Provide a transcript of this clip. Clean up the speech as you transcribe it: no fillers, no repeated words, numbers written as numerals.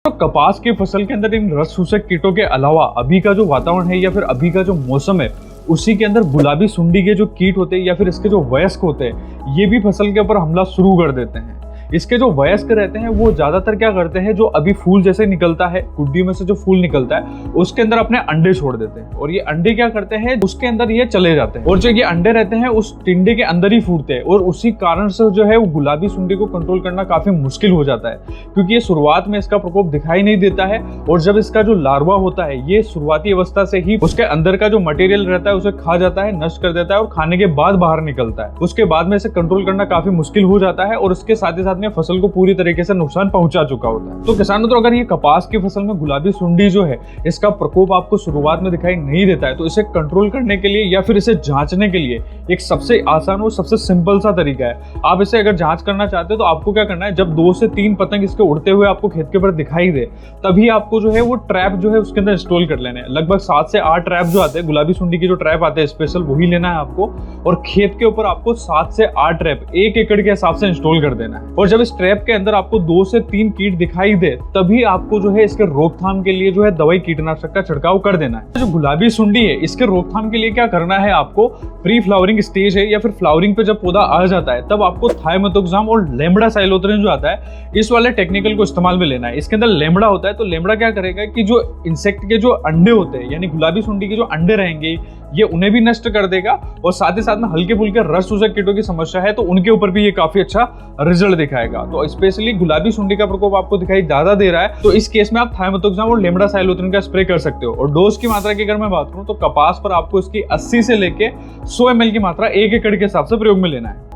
तो कपास की फसल के अंदर इन रस चूसक कीटों के अलावा अभी का जो वातावरण है या फिर अभी का जो मौसम है उसी के अंदर गुलाबी सुंडी के जो कीट होते हैं या फिर इसके जो वयस्क होते हैं ये भी फसल के ऊपर हमला शुरू कर देते हैं। इसके जो वयस्क रहते हैं वो ज्यादातर क्या करते हैं, जो अभी फूल जैसे निकलता है, गुड्डी में से जो फूल निकलता है उसके अंदर अपने अंडे छोड़ देते हैं और ये अंडे क्या करते हैं, उसके अंदर ये चले जाते हैं और जो ये अंडे रहते हैं उस टिंडे के अंदर ही फूटते हैं और उसी कारण से जो है वो गुलाबी सुंडी को कंट्रोल करना काफी मुश्किल हो जाता है, क्योंकि ये शुरुआत में इसका प्रकोप दिखाई नहीं देता है और जब इसका जो लार्वा होता है ये शुरुआती अवस्था से ही उसके अंदर का जो मटेरियल रहता है उसे खा जाता है, नष्ट कर देता है और खाने के बाद बाहर निकलता है। उसके बाद में इसे कंट्रोल करना काफी मुश्किल हो जाता है और उसके साथ ही साथ में फसल को पूरी तरीके से नुकसान पहुंचा चुका होता है। तो किसानों, तो अगर ये कपास की फसल में गुलाबी सुंडी जो है इसका प्रकोप आपको शुरुआत में दिखाई नहीं देता है तो इसे कंट्रोल करने के लिए या फिर इसे जांचने के लिए एक सबसे आसान और सबसे सिंपल सा तरीका है। आप इसे अगर जांच करना चाहते हो तो आपको क्या करना है, जब 2 से 3 पतंग इसके उड़ते हुए आपको खेत के ऊपर दिखाई दे तभी आपको जो है वो ट्रैप जो है उसके अंदर इंस्टॉल कर लेना है। लगभग 7 से 8 ट्रैप जो आते हैं गुलाबी सुंडी के जो ट्रैप आते हैं स्पेशल वही लेना है आपको और खेत के ऊपर आपको 7 से 8 ट्रैप 1 एकड़ के हिसाब से इंस्टॉल कर देना है। और जब इस ट्रैप के अंदर आपको 2 से 3 कीट दिखाई दे तभी आपको जो है इसके रोकथाम के लिए जो है दवाई कीटनाशक का छिड़काव कर देना है। जो गुलाबी सुंडी है इसके रोकथाम के लिए क्या करना है, आपको प्री फ्लावरिंग स्टेज है या फिर फ्लावरिंग पे जब पौधा आ जाता है तब आपको थाइमेथोक्साम और लेमड़ा साइलोथ्रिन जो आता है इस वाले टेक्निकल को इस्तेमाल में लेना है। इसके अंदर लेमड़ा होता है तो लेमड़ा क्या करेगा कि जो इंसेक्ट के जो अंडे होते हैं यानी गुलाबी सुंडी के जो अंडे रहेंगे ये उन्हें भी नष्ट कर देगा और साथ ही साथ में हल्के फुल्के रस चूसक कीटों की समस्या है तो उनके ऊपर भी ये काफी अच्छा रिजल्ट दिखाएगा। तो स्पेशली गुलाबी सुंडी का प्रकोप आपको दिखाई ज्यादा दे रहा है तो इस केस में आप थाइमेथोक्साम और लेमड़ा साइलोथ्रिन का स्प्रे कर सकते हो। और डोज की मात्रा की अगर मैं बात करूं तो कपास पर आपको इसकी 80 से लेके 100 ml की मात्रा 1 एकड़ के हिसाब से प्रयोग में लेना है।